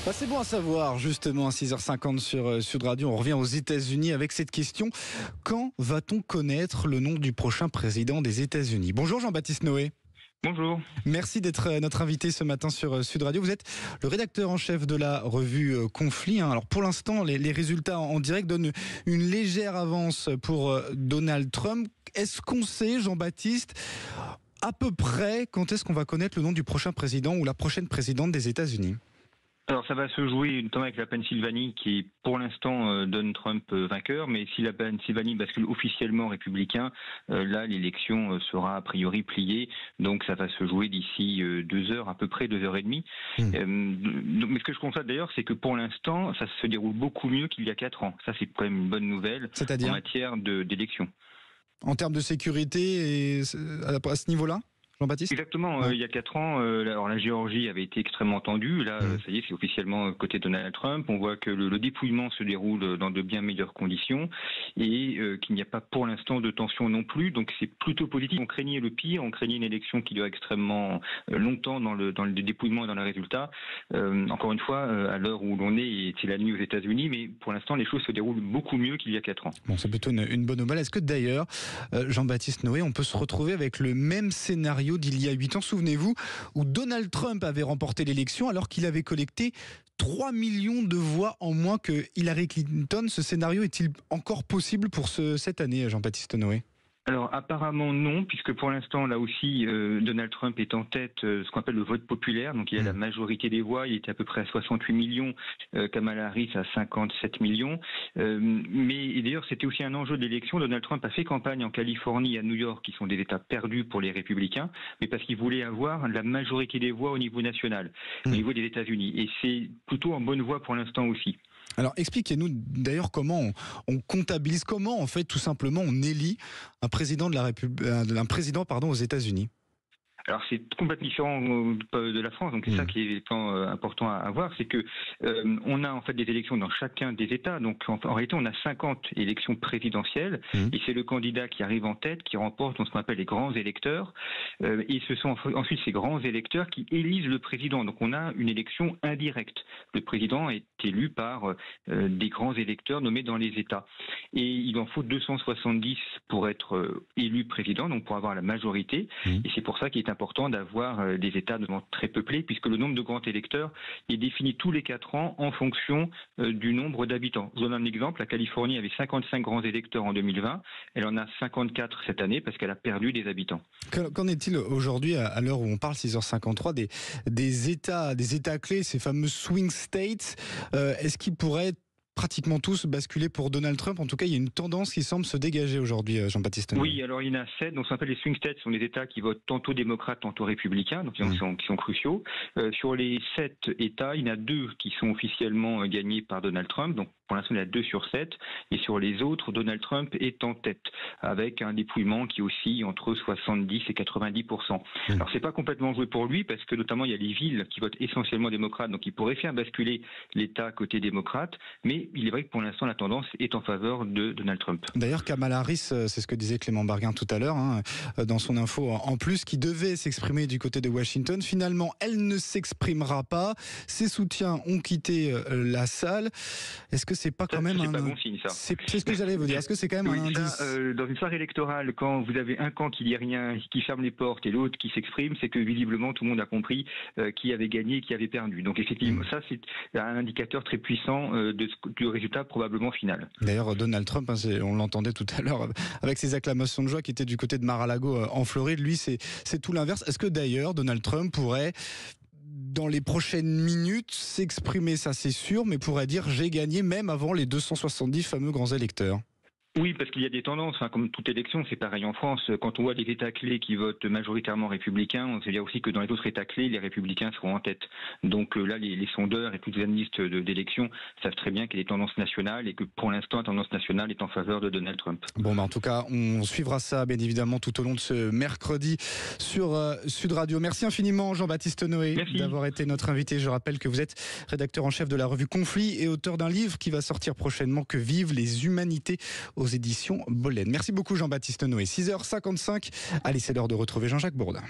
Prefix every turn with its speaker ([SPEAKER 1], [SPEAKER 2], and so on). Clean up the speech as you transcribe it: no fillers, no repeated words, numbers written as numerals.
[SPEAKER 1] Bah, c'est bon à savoir, justement, à 6h50 sur Sud Radio. On revient aux États-Unis avec cette question. Quand va-t-on connaître le nom du prochain président des États-Unis? Bonjour Jean-Baptiste Noé.
[SPEAKER 2] Bonjour.
[SPEAKER 1] Merci d'être notre invité ce matin sur Sud Radio. Vous êtes le rédacteur en chef de la revue Conflit. Alors pour l'instant, les résultats en direct donnent une légère avance pour Donald Trump. Est-ce qu'on sait, Jean-Baptiste, à peu près quand est-ce qu'on va connaître le nom du prochain président ou la prochaine présidente des États-Unis?
[SPEAKER 2] Alors ça va se jouer notamment avec la Pennsylvanie qui pour l'instant donne Trump vainqueur, mais si la Pennsylvanie bascule officiellement républicain, là l'élection sera a priori pliée, donc ça va se jouer d'ici 2 heures, à peu près 2h30. Mais ce que je constate d'ailleurs, c'est que pour l'instant ça se déroule beaucoup mieux qu'il y a 4 ans. Ça c'est quand même une bonne nouvelle en matière d'élection.
[SPEAKER 1] En termes de sécurité et à ce niveau-là, Jean-Baptiste ?
[SPEAKER 2] Exactement. Il y a 4 ans, alors la Géorgie avait été extrêmement tendue. Là, ça y est, c'est officiellement côté Donald Trump. On voit que le dépouillement se déroule dans de bien meilleures conditions et qu'il n'y a pas pour l'instant de tension non plus. Donc c'est plutôt positif. On craignait le pire, on craignait une élection qui dure extrêmement longtemps dans le dépouillement et dans les résultats. Encore une fois, à l'heure où l'on est, c'est la nuit aux États-Unis, mais pour l'instant les choses se déroulent beaucoup mieux qu'il y a 4 ans.
[SPEAKER 1] Bon, c'est plutôt une bonne nouvelle. Est-ce que d'ailleurs, Jean-Baptiste Noé, on peut se retrouver avec le même scénario d'il y a 8 ans, souvenez-vous, où Donald Trump avait remporté l'élection alors qu'il avait collecté 3 millions de voix en moins que Hillary Clinton. Ce scénario est-il encore possible pour cette année, Jean-Baptiste Noé ?
[SPEAKER 2] Alors apparemment non, puisque pour l'instant là aussi Donald Trump est en tête ce qu'on appelle le vote populaire, donc il a la majorité des voix, il était à peu près à 68 millions, Kamala Harris à 57 millions, mais d'ailleurs c'était aussi un enjeu de l'élection. Donald Trump a fait campagne en Californie et à New York, qui sont des États perdus pour les républicains, mais parce qu'il voulait avoir la majorité des voix au niveau national, au niveau des États-Unis, et c'est plutôt en bonne voie pour l'instant aussi.
[SPEAKER 1] Alors expliquez-nous d'ailleurs comment on comptabilise, comment en fait tout simplement on élit un président aux États-Unis.
[SPEAKER 2] Alors c'est complètement différent de la France, donc c'est ça qui est important à voir, c'est que on a en fait des élections dans chacun des États, donc en réalité on a 50 élections présidentielles, et c'est le candidat qui arrive en tête qui remporte ce qu'on appelle les grands électeurs, et ce sont ensuite ces grands électeurs qui élisent le président, donc on a une élection indirecte. Le président est élu par des grands électeurs nommés dans les États, et il en faut 270 pour être élu président, donc pour avoir la majorité, et c'est pour ça qu'il est important d'avoir des États très peuplés, puisque le nombre de grands électeurs est défini tous les 4 ans en fonction du nombre d'habitants. Je vous donne un exemple, la Californie avait 55 grands électeurs en 2020, elle en a 54 cette année parce qu'elle a perdu des habitants.
[SPEAKER 1] Qu'en est-il aujourd'hui, à l'heure où on parle, 6h53, des États clés, ces fameux swing states, est-ce qu'ils pourraient pratiquement tous basculer pour Donald Trump? En tout cas, il y a une tendance qui semble se dégager aujourd'hui, Jean-Baptiste.
[SPEAKER 2] Oui, alors il y en a 7, donc ce qu'on appelle les swing states, ce sont les États qui votent tantôt démocrates, tantôt républicains, donc qui sont cruciaux. Sur les 7 États, il y en a 2 qui sont officiellement gagnés par Donald Trump, donc pour l'instant il y en a 2 sur 7, et sur les autres, Donald Trump est en tête, avec un dépouillement qui oscille entre 70 et 90%. Alors c'est pas complètement joué pour lui, parce que notamment il y a les villes qui votent essentiellement démocrates, donc il pourrait faire basculer l'État côté démocrate, mais il est vrai que pour l'instant la tendance est en faveur de Donald Trump.
[SPEAKER 1] D'ailleurs, Kamala Harris, c'est ce que disait Clément Barguin tout à l'heure, dans son info en plus, qui devait s'exprimer du côté de Washington. Finalement, elle ne s'exprimera pas. Ses soutiens ont quitté la salle. Est-ce que c'est pas quand même
[SPEAKER 2] pas bon signe, ça.
[SPEAKER 1] C'est ce que j'allais vous dire. Est-ce que c'est quand même un indice?
[SPEAKER 2] Dans une soirée électorale, quand vous avez un camp qui dit rien, qui ferme les portes, et l'autre qui s'exprime, c'est que visiblement tout le monde a compris qui avait gagné et qui avait perdu. Donc effectivement, ça c'est un indicateur très puissant du résultat probablement final.
[SPEAKER 1] D'ailleurs, Donald Trump, on l'entendait tout à l'heure avec ses acclamations de joie qui étaient du côté de Mar-a-Lago en Floride. Lui, c'est tout l'inverse. Est-ce que d'ailleurs Donald Trump pourrait, dans les prochaines minutes, s'exprimer, ça c'est sûr, mais pourrait dire j'ai gagné même avant les 270 fameux grands électeurs?
[SPEAKER 2] Oui, parce qu'il y a des tendances, comme toute élection, c'est pareil en France. Quand on voit des États clés qui votent majoritairement républicains, on sait dire aussi que dans les autres États clés, les républicains seront en tête. Donc là, les sondeurs et toutes les analystes d'élections savent très bien qu'il y a des tendances nationales et que pour l'instant, la tendance nationale est en faveur de Donald Trump.
[SPEAKER 1] Bon, en tout cas, on suivra ça bien évidemment tout au long de ce mercredi sur Sud Radio. Merci infiniment Jean-Baptiste Noé d'avoir été notre invité. Je rappelle que vous êtes rédacteur en chef de la revue Conflit et auteur d'un livre qui va sortir prochainement, Que vivent les humanités, aux éditions Bollen. Merci beaucoup Jean-Baptiste Noé. 6h55. Allez, c'est l'heure de retrouver Jean-Jacques Bourdin.